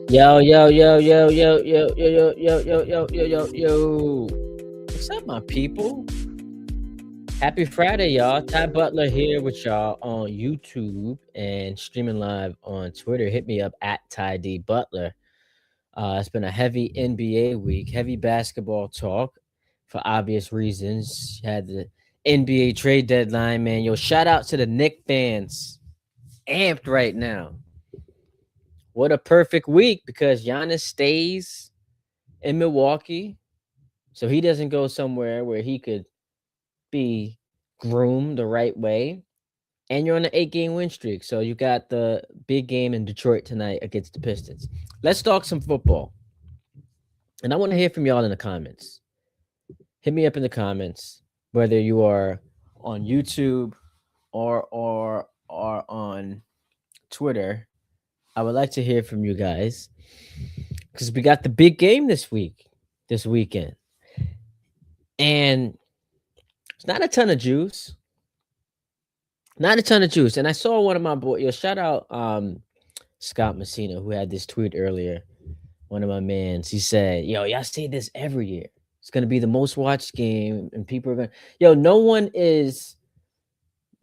Yo, yo, yo, yo, yo, yo, yo, yo, yo, yo, yo, yo, yo, yo. What's up, my people? Happy Friday, y'all. Ty Butler here with y'all on YouTube and streaming live on Twitter. Hit me up at Ty D Butler. It's been a heavy NBA week, heavy basketball talk for obvious reasons. Had the NBA trade deadline, man. Yo, shout out to the Knicks fans. Amped right now. What a perfect week because Giannis stays in Milwaukee, so he doesn't go somewhere where he could be groomed the right way. And you're on an 8-game win streak, so you got the big game in Detroit tonight against the Pistons. Let's talk some football, and I want to hear from y'all in the comments. Hit me up in the comments, whether you are on YouTube or on Twitter. I would like to hear from you guys because we got the big game this weekend. And it's not a ton of juice. Not a ton of juice. And I saw one of my boys, shout out Scott Messina, who had this tweet earlier. One of my mans. He said, yo, y'all say this every year. It's gonna be the most watched game, and people are gonna no one is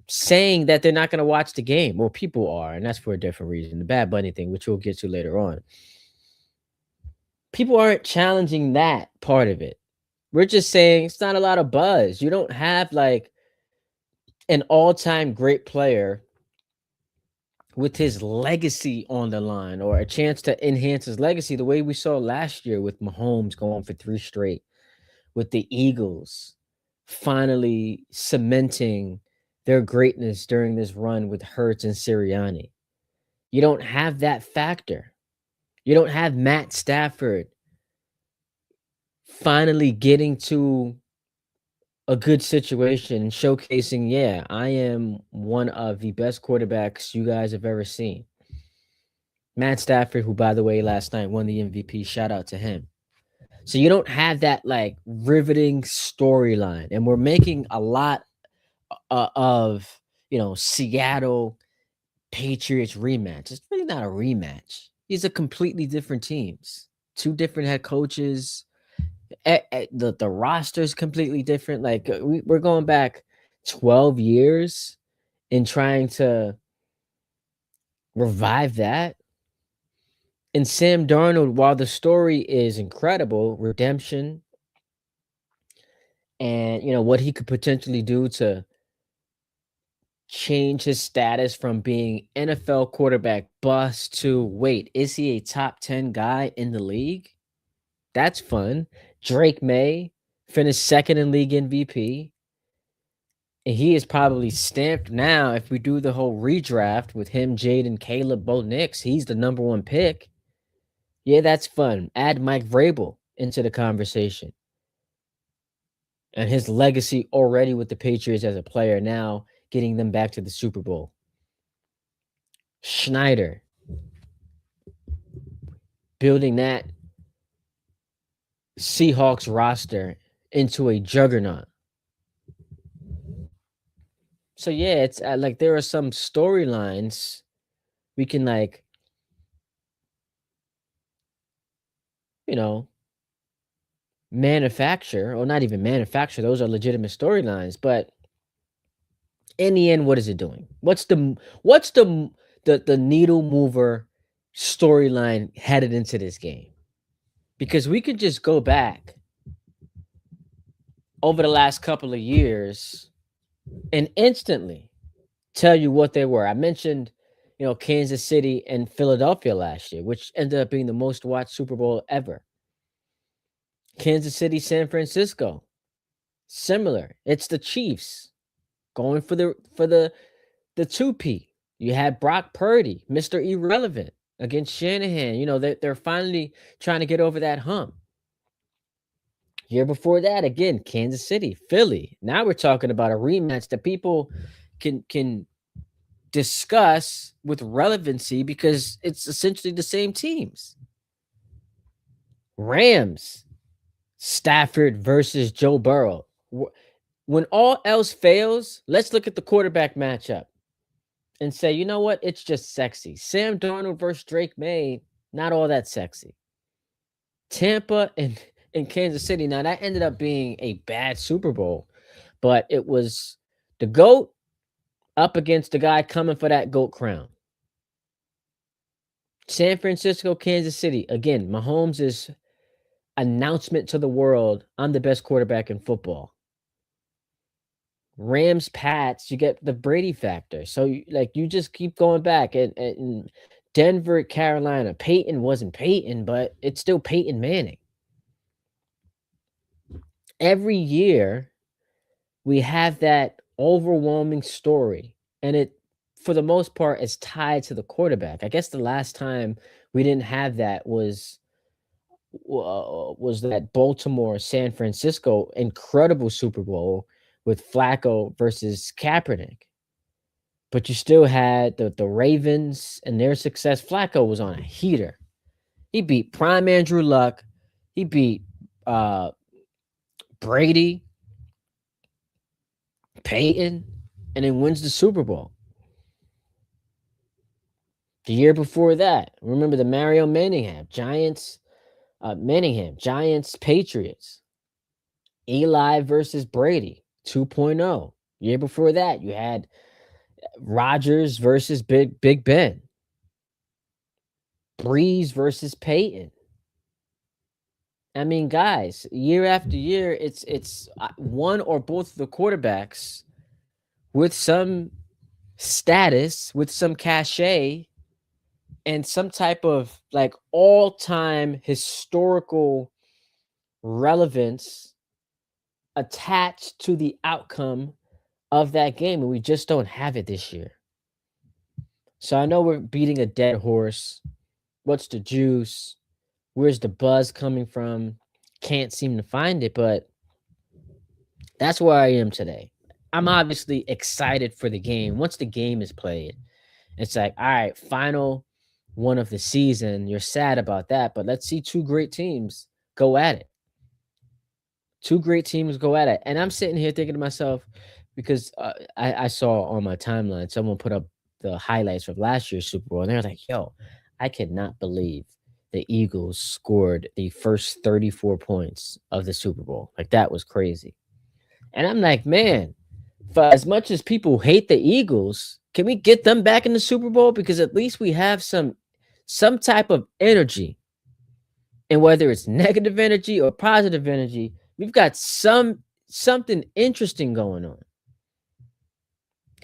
saying that they're not gonna watch the game. Well, people are, and that's for a different reason. The Bad Bunny thing, which we'll get to later on. People aren't challenging that part of it. We're just saying it's not a lot of buzz. You don't have like an all-time great player with his legacy on the line or a chance to enhance his legacy the way we saw last year with Mahomes going for 3 straight, with the Eagles finally cementing their greatness during this run with Hurts and Sirianni. You don't have that factor. You don't have Matt Stafford finally getting to a good situation, showcasing, yeah, I am one of the best quarterbacks you guys have ever seen. Matt Stafford, who, by the way, last night won the MVP, shout out to him. So you don't have that like riveting storyline, and we're making a lot of Seattle Patriots rematch. It's really not a rematch. These are completely different teams, 2 different head coaches. The roster is completely different. Like we're going back 12 years in trying to revive that. And Sam Darnold, while the story is incredible, redemption, and what he could potentially do to change his status from being NFL quarterback bust to wait, is he a top 10 guy in the league? That's fun. Drake May finished second in league MVP. And he is probably stamped now. If we do the whole redraft with him, Jade, and Caleb, both Knicks, he's the number 1 pick. Yeah, that's fun. Add Mike Vrabel into the conversation. And his legacy already with the Patriots as a player, now getting them back to the Super Bowl. Schneider, building that Seahawks roster into a juggernaut. So yeah, it's like there are some storylines we can manufacture, or not even manufacture. Those are legitimate storylines, but in the end, what is it doing? What's the needle mover storyline headed into this game? Because we could just go back over the last couple of years and instantly tell you what they were. I mentioned, Kansas City and Philadelphia last year, which ended up being the most watched Super Bowl ever. Kansas City, San Francisco, similar. It's the Chiefs going for the 2P. You had Brock Purdy, Mr. Irrelevant, against Shanahan. They're finally trying to get over that hump. Year before that, again, Kansas City, Philly. Now we're talking about a rematch that people can discuss with relevancy because it's essentially the same teams. Rams, Stafford versus Joe Burrow. When all else fails, let's look at the quarterback matchup and say, you know what? It's just sexy. Sam Darnold versus Drake May. Not all that sexy. Tampa and Kansas City. Now that ended up being a bad Super Bowl, but it was the GOAT up against the guy coming for that GOAT crown. San Francisco, Kansas City. Again, Mahomes' announcement to the world, I'm the best quarterback in football. Rams, Pats, you get the Brady factor. So you just keep going back and Denver, Carolina. Peyton wasn't Peyton, but it's still Peyton Manning. Every year we have that overwhelming story, and it for the most part is tied to the quarterback. I guess the last time we didn't have that was that Baltimore San Francisco incredible Super Bowl with Flacco versus Kaepernick. But you still had the Ravens and their success. Flacco was on a heater. He beat prime Andrew Luck. He beat uh, Brady, Peyton, and then wins the Super Bowl. The year before that, remember the Mario Manningham Giants, Patriots, Eli versus Brady 2.0. Year before that, you had Rodgers versus Big Ben, Breeze versus Peyton. I mean, guys, year after year, it's one or both of the quarterbacks with some status, with some cachet, and some type of like all-time historical relevance attached to the outcome of that game, and we just don't have it this year. So I know we're beating a dead horse. What's the juice? Where's the buzz coming from? Can't seem to find it, but that's where I am today. I'm obviously excited for the game. Once the game is played, it's like, all right, final one of the season. You're sad about that, but let's see two great teams go at it. Two great teams go at it. And I'm sitting here thinking to myself, because I saw on my timeline, someone put up the highlights from last year's Super Bowl, and they were like, yo, I cannot believe the Eagles scored the first 34 points of the Super Bowl. Like, that was crazy. And I'm like, man, for as much as people hate the Eagles, can we get them back in the Super Bowl? Because at least we have some type of energy. And whether it's negative energy or positive energy, we've got something interesting going on.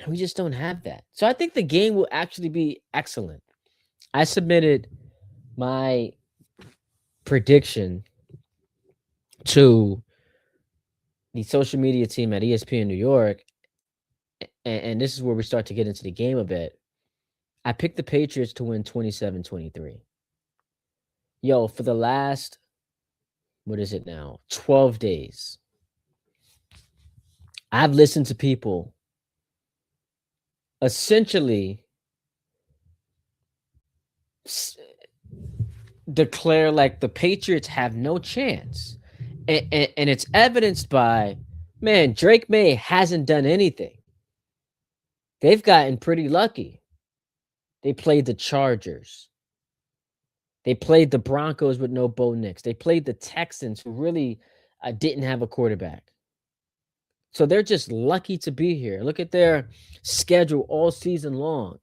We just don't have that. So I think the game will actually be excellent. I submitted my prediction to the social media team at ESPN New York, and this is where we start to get into the game a bit. I picked the Patriots to win 27-23. Yo, for the last, what is it now, 12 days, I've listened to people essentially declare like the Patriots have no chance. And it's evidenced by, man, Drake May hasn't done anything. They've gotten pretty lucky. They played the Chargers. They played the Broncos with no Bo Nix. They played the Texans, who really didn't have a quarterback. So they're just lucky to be here. Look at their schedule all season long.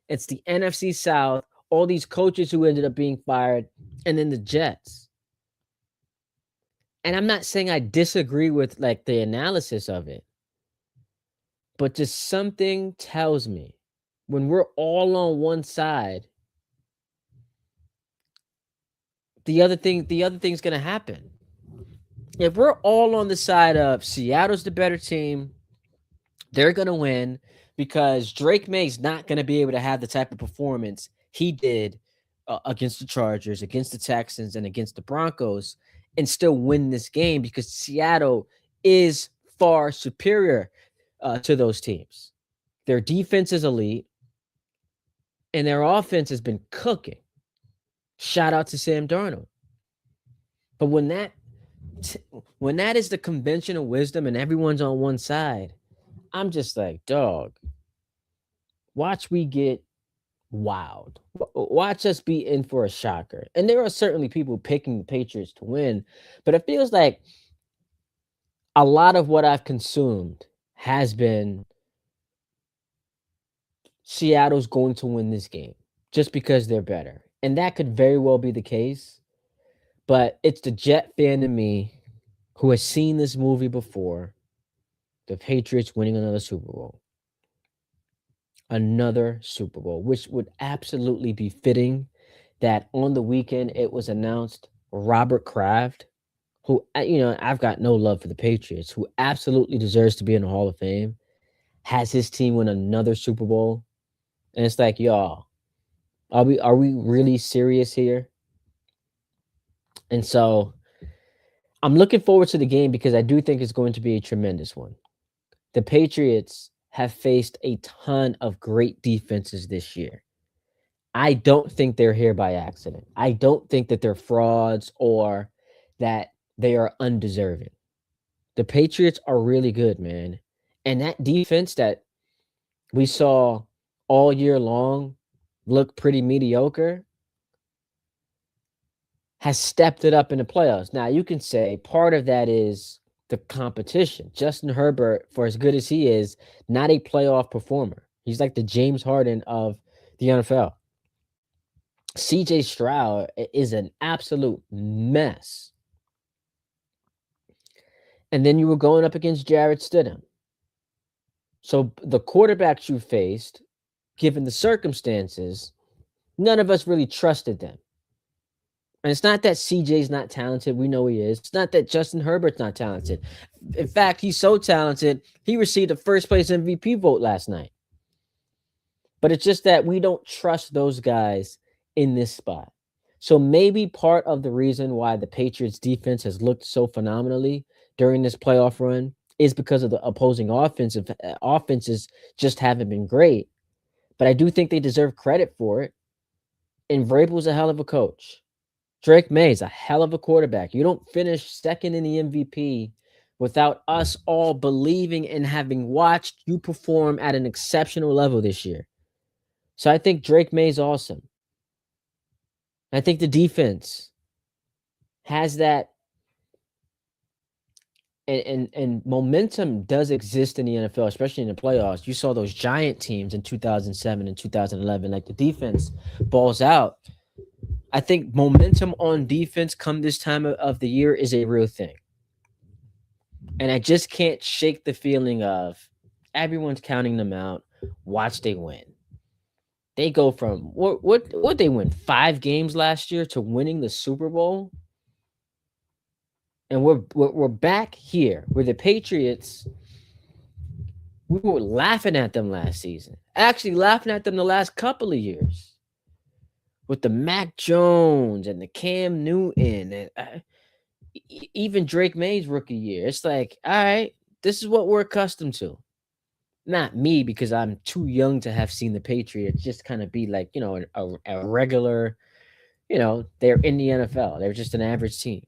It's the NFC South, all these coaches who ended up being fired, and then the Jets. And I'm not saying I disagree with like the analysis of it, but just something tells me when we're all on one side, the other thing's gonna happen. If we're all on the side of Seattle's the better team, they're gonna win because Drake May's not gonna be able to have the type of performance he did against the Chargers, against the Texans, and against the Broncos, and still win this game because Seattle is far superior to those teams. Their defense is elite, and their offense has been cooking. Shout out to Sam Darnold. But when that is the conventional wisdom and everyone's on one side, I'm just like, dog, watch we get wild. Watch us be in for a shocker. And there are certainly people picking the Patriots to win, but it feels like a lot of what I've consumed has been Seattle's going to win this game just because they're better. And that could very well be the case, but it's the Jet fan in me who has seen this movie before, the Patriots winning another Super Bowl. Another Super Bowl, which would absolutely be fitting that on the weekend it was announced Robert Kraft, who, I've got no love for the Patriots, who absolutely deserves to be in the Hall of Fame, has his team win another Super Bowl. And it's like, y'all, are we really serious here? And so I'm looking forward to the game because I do think it's going to be a tremendous one. The Patriots have faced a ton of great defenses this year. I don't think they're here by accident. I don't think that they're frauds or that they are undeserving. The Patriots are really good, man. And that defense that we saw all year long look pretty mediocre has stepped it up in the playoffs. Now, you can say part of that is the competition. Justin Herbert, for as good as he is, not a playoff performer. He's like the James Harden of the NFL. CJ Stroud is an absolute mess. And then you were going up against Jarrett Stidham. So the quarterbacks you faced, given the circumstances, none of us really trusted them. And it's not that CJ's not talented. We know he is. It's not that Justin Herbert's not talented. In fact, he's so talented, he received a first place MVP vote last night. But it's just that we don't trust those guys in this spot. So maybe part of the reason why the Patriots defense has looked so phenomenally during this playoff run is because of the opposing offenses just haven't been great. But I do think they deserve credit for it. And Vrabel's a hell of a coach. Drake May's a hell of a quarterback. You don't finish second in the MVP without us all believing and having watched you perform at an exceptional level this year. So I think Drake May's awesome. I think the defense has that, and momentum does exist in the NFL, especially in the playoffs. You saw those giant teams in 2007 and 2011. Like, the defense balls out. I think momentum on defense come this time of the year is a real thing. And I just can't shake the feeling of everyone's counting them out. Watch they win. They go from what they win 5 games last year to winning the Super Bowl. And we're back here where the Patriots, we were laughing at them last season. Actually laughing at them the last couple of years. With the Mac Jones and the Cam Newton and even Drake May's rookie year. It's like, all right, this is what we're accustomed to. Not me, because I'm too young to have seen the Patriots just kind of be like, a regular, they're in the NFL. They're just an average team.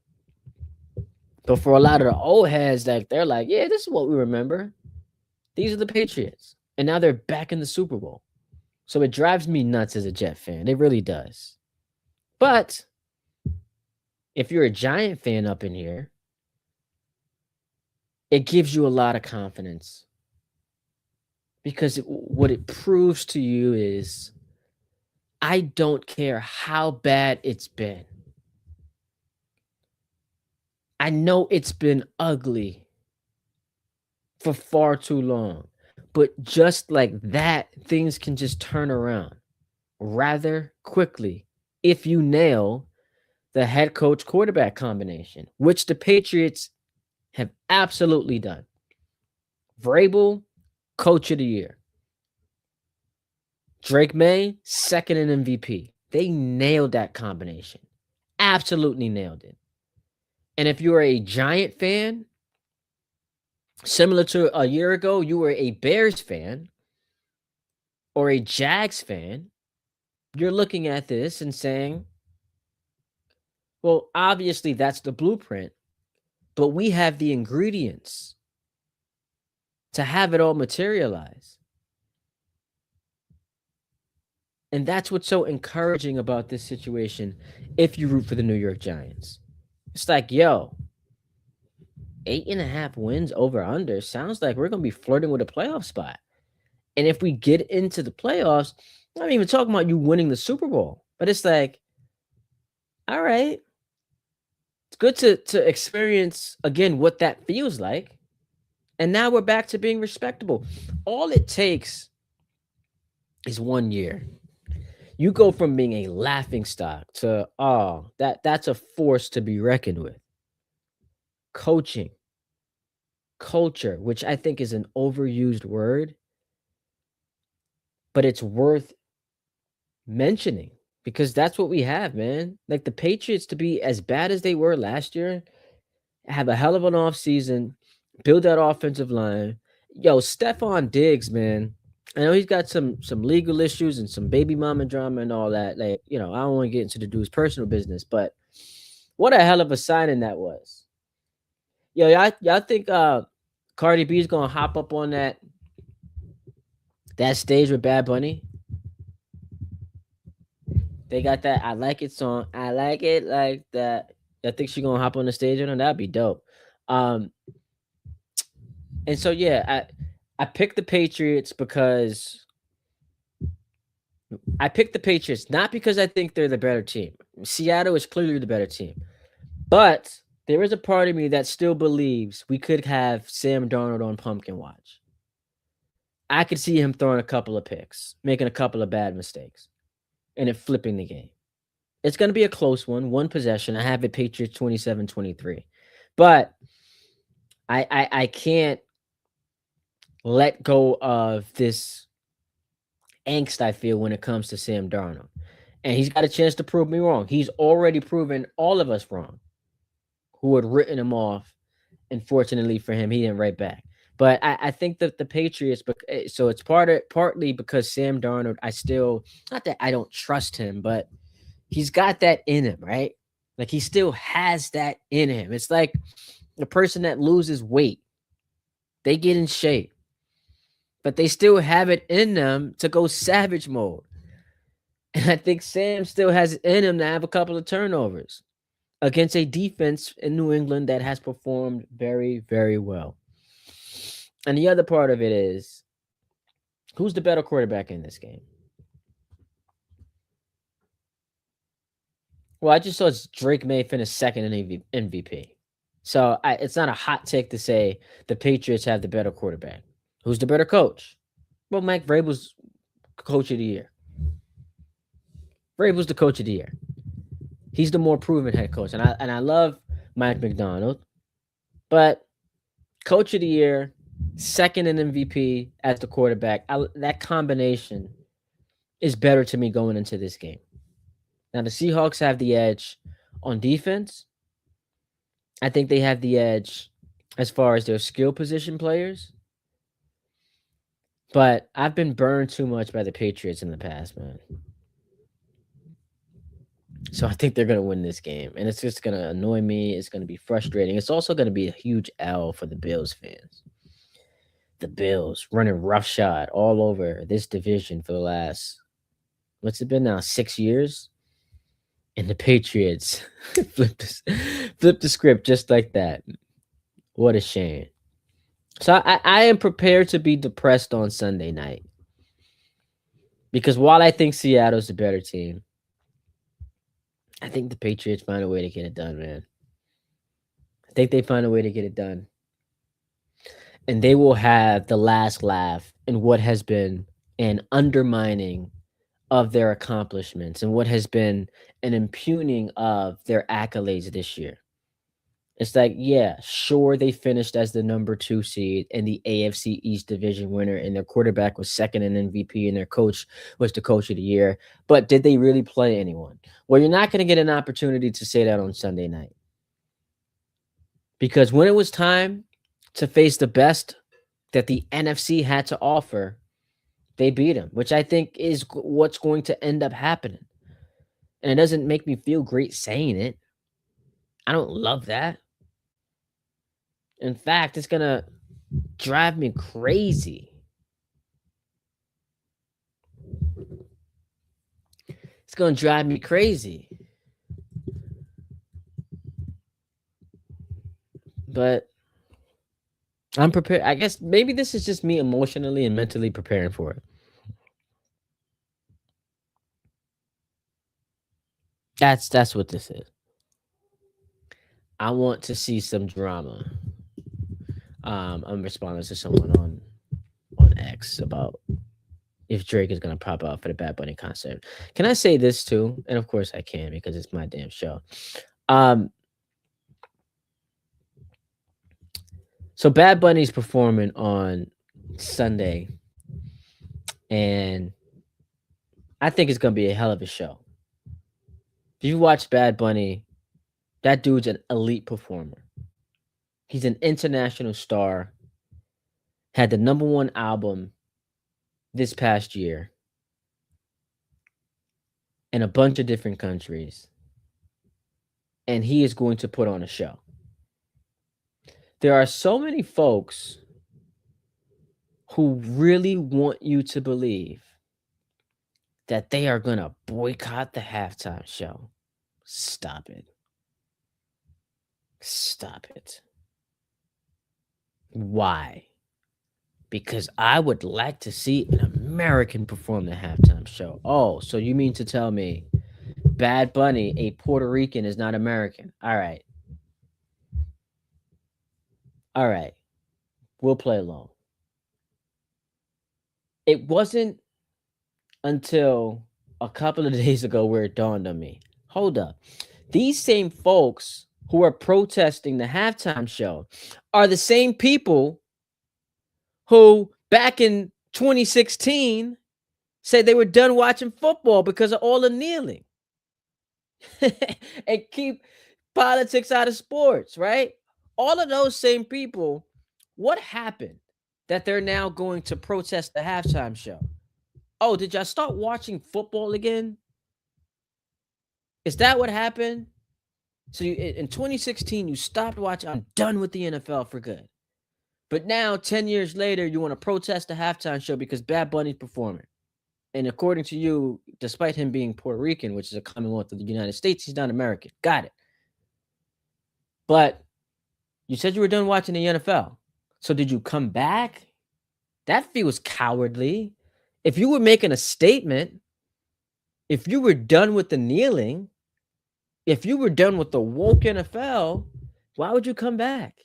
But for a lot of the old heads, like, they're like, yeah, this is what we remember. These are the Patriots. And now they're back in the Super Bowl. So it drives me nuts as a Jet fan. It really does. But if you're a Giant fan up in here, it gives you a lot of confidence. Because what it proves to you is, I don't care how bad it's been. I know it's been ugly for far too long. But just like that, things can just turn around rather quickly if you nail the head coach quarterback combination, which the Patriots have absolutely done. Vrabel, coach of the year. Drake May, second in MVP. They nailed that combination. Absolutely nailed it. And if you're a Giant fan, similar to a year ago, you were a Bears fan or a Jags fan, you're looking at this and saying, well, obviously that's the blueprint, but we have the ingredients to have it all materialize. And that's what's so encouraging about this situation if you root for the New York Giants. It's like, yo, 8.5 wins over under sounds like we're going to be flirting with a playoff spot. And if we get into the playoffs, I'm not even talking about you winning the Super Bowl, but it's like, all right, it's good to experience again what that feels like. And now we're back to being respectable. All it takes is 1 year. You go from being a laughing stock to that's a force to be reckoned with. Coaching, culture, which I think is an overused word, but it's worth mentioning because that's what we have, man. Like the Patriots to be as bad as they were last year, have a hell of an offseason, build that offensive line. Yo, Stephon Diggs, man. I know he's got some legal issues and some baby mama drama and all that. Like, I don't want to get into the dude's personal business, but what a hell of a signing that was. Yo, y'all think Cardi B is gonna hop up on that stage with Bad Bunny? They got that "I Like It" song. I like it like that. I think she gonna hop on the stage with him. That'd be dope. Um, and so yeah, I picked the Patriots because I picked the Patriots not because I think they're the better team. Seattle is clearly the better team, but there is a part of me that still believes we could have Sam Darnold on pumpkin watch. I could see him throwing a couple of picks, making a couple of bad mistakes, and it flipping the game. It's going to be a close one possession. I have it Patriots 27-23. But I can't let go of this angst I feel when it comes to Sam Darnold. And he's got a chance to prove me wrong. He's already proven all of us wrong who had written him off. And fortunately for him, he didn't write back. But I think that the Patriots, so it's partly because Sam Darnold, I still, not that I don't trust him, but he's got that in him, right? Like he still has that in him. It's like the person that loses weight, they get in shape, but they still have it in them to go savage mode. And I think Sam still has it in him to have a couple of turnovers against a defense in New England that has performed very, very well. And the other part of it is who's the better quarterback in this game? Well, I just saw Drake May finish second in MVP. So it's not a hot take to say the Patriots have the better quarterback. Who's the better coach? Well, Mike Vrabel's coach of the year. Vrabel's the coach of the year. He's the more proven head coach, and I love Mike McDonald, but coach of the year, second in MVP as the quarterback. That combination is better to me going into this game. Now the Seahawks have the edge on defense. I think they have the edge as far as their skill position players. But I've been burned too much by the Patriots in the past, man. So I think they're going to win this game. And it's just going to annoy me. It's going to be frustrating. It's also going to be a huge L for the Bills fans. The Bills running roughshod all over this division for the last, what's it been now, 6 years? And the Patriots flipped the script just like that. What a shame. So I am prepared to be depressed on Sunday night. Because while I think Seattle's the better team, I think the Patriots find a way to get it done, man. I think they find a way to get it done. And they will have the last laugh in what has been an undermining of their accomplishments and what has been an impugning of their accolades this year. It's like, yeah, sure, they finished as the number 2 seed and the AFC East division winner, and their quarterback was second in MVP, and their coach was the coach of the year. But did they really play anyone? Well, you're not going to get an opportunity to say that on Sunday night. Because when it was time to face the best that the NFC had to offer, they beat them, which I think is what's going to end up happening. And it doesn't make me feel great saying it. I don't love that. In fact, it's going to drive me crazy It's gonna drive me crazy. But I'm prepared. I guess maybe this is just me emotionally and mentally preparing for it. That's what this is. I want to see some drama. I'm responding to someone on X about if Drake is gonna pop out for the Bad Bunny concert. Can I say this too? And of course I can because it's my damn show. Um, so Bad Bunny's performing on Sunday, and I think it's gonna be a hell of a show. If you watch Bad Bunny, that dude's an elite performer. He's an international star. Had the number one album this past year in a bunch of different countries, and he is going to put on a show. There are so many folks who really want you to believe that they are going to boycott the halftime show. Stop it. Stop it. Why? Because I would like to see an American perform the halftime show. Oh, so you mean to tell me Bad Bunny, a Puerto Rican, is not American? All right. All right. We'll play along. It wasn't until a couple of days ago where it dawned on me. Hold up. These same folks who are protesting the halftime show are the same people who back in 2016 said they were done watching football because of all the kneeling and keep politics out of sports, right? All of those same people, what happened that they're now going to protest the halftime show? Oh, did y'all start watching football again? Is that what happened? So in 2016, you stopped watching. I'm done with the NFL for good. But now, 10 years later, you want to protest the halftime show because Bad Bunny's performing. And according to you, despite him being Puerto Rican, which is a Commonwealth of the United States, he's not American. Got it. But you said you were done watching the NFL. So did you come back? That feels cowardly. If you were making a statement, if you were done with the kneeling, if you were done with the woke NFL, why would you come back?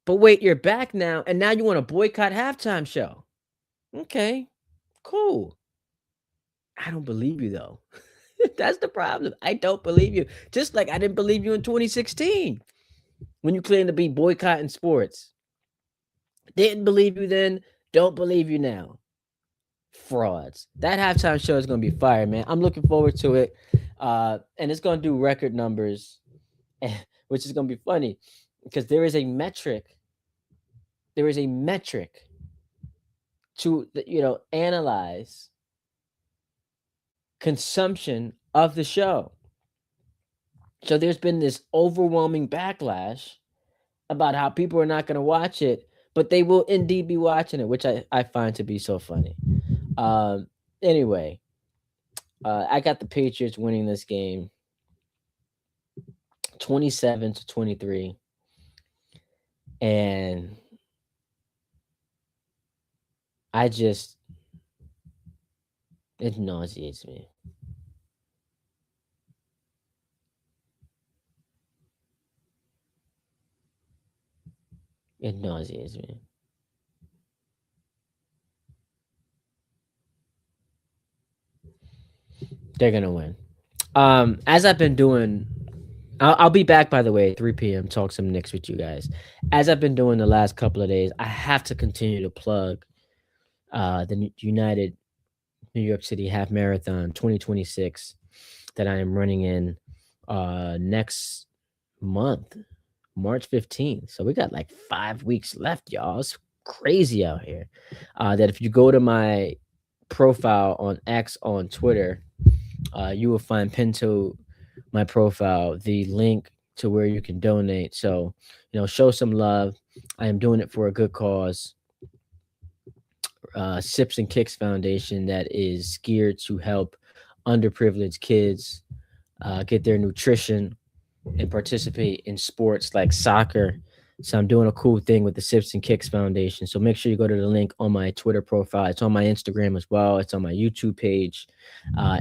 But wait, you're back now, and now you want to boycott halftime show. Okay, cool. I don't believe you though. That's the problem. I don't believe you. Just like I didn't believe you in 2016 when you claimed to be boycotting sports. Didn't believe you then, don't believe you now. Frauds. That halftime show is going to be fire, man. I'm looking forward to it. And it's going to do record numbers, which is going to be funny because there is a metric. There is a metric to, analyze consumption of the show. So there's been this overwhelming backlash about how people are not going to watch it, but they will indeed be watching it, which I find to be so funny. Anyway, I got the Patriots winning this game 27-23. And it nauseates me. It nauseates me. They're gonna win. As I've been doing, I'll be back by the way, 3 p.m. Talk some Knicks with you guys. As I've been doing the last couple of days, I have to continue to plug the United New York City Half Marathon 2026 that I am running in next month, March 15th. So we got like 5 weeks left, y'all. It's crazy out here. That if you go to my profile on X on Twitter, you will find pinned to my profile the link to where you can donate. So, show some love. I am doing it for a good cause. Sips and Kicks Foundation that is geared to help underprivileged kids get their nutrition and participate in sports like soccer. So I'm doing a cool thing with the Sips and Kicks Foundation. So make sure you go to the link on my Twitter profile. It's on my Instagram as well. It's on my YouTube page.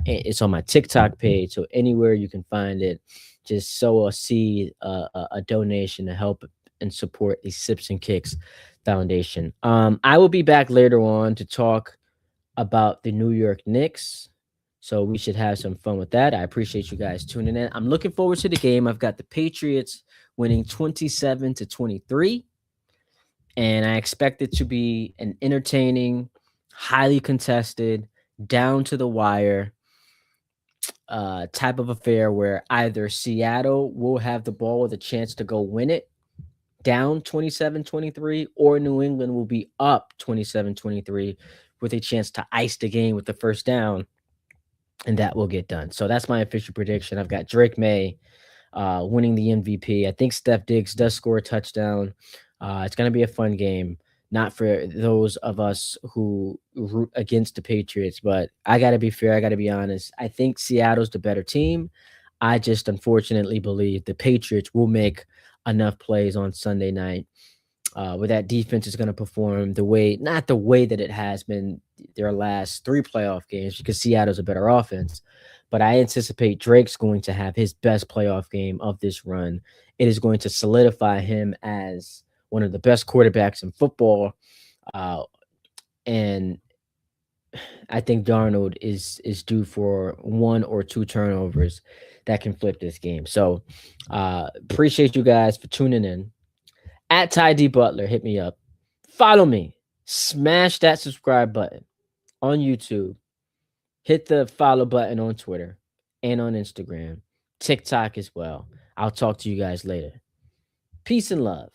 It's on my TikTok page. So anywhere you can find it, just sow a seed, a donation to help and support the Sips and Kicks Foundation. I will be back later on to talk about the New York Knicks. So we should have some fun with that. I appreciate you guys tuning in. I'm looking forward to the game. I've got the Patriots winning 27-23, and I expect it to be an entertaining, highly contested, down to the wire type of affair where either Seattle will have the ball with a chance to go win it down 27-23, or New England will be up 27-23 with a chance to ice the game with the first down, and that will get done. So that's my official prediction. I've got Drake May winning the MVP. I think Steph Diggs does score a touchdown. It's going to be a fun game. Not for those of us who root against the Patriots, but I got to be fair. I got to be honest. I think Seattle's the better team. I just unfortunately believe the Patriots will make enough plays on Sunday night where that defense is going to perform not the way that it has been their last three playoff games, because Seattle's a better offense. But I anticipate Drake's going to have his best playoff game of this run. It is going to solidify him as one of the best quarterbacks in football. And I think Darnold is due for one or two turnovers that can flip this game. So appreciate you guys for tuning in. At Ty D Butler, hit me up. Follow me. Smash that subscribe button on YouTube. Hit the follow button on Twitter and on Instagram, TikTok as well. I'll talk to you guys later. Peace and love.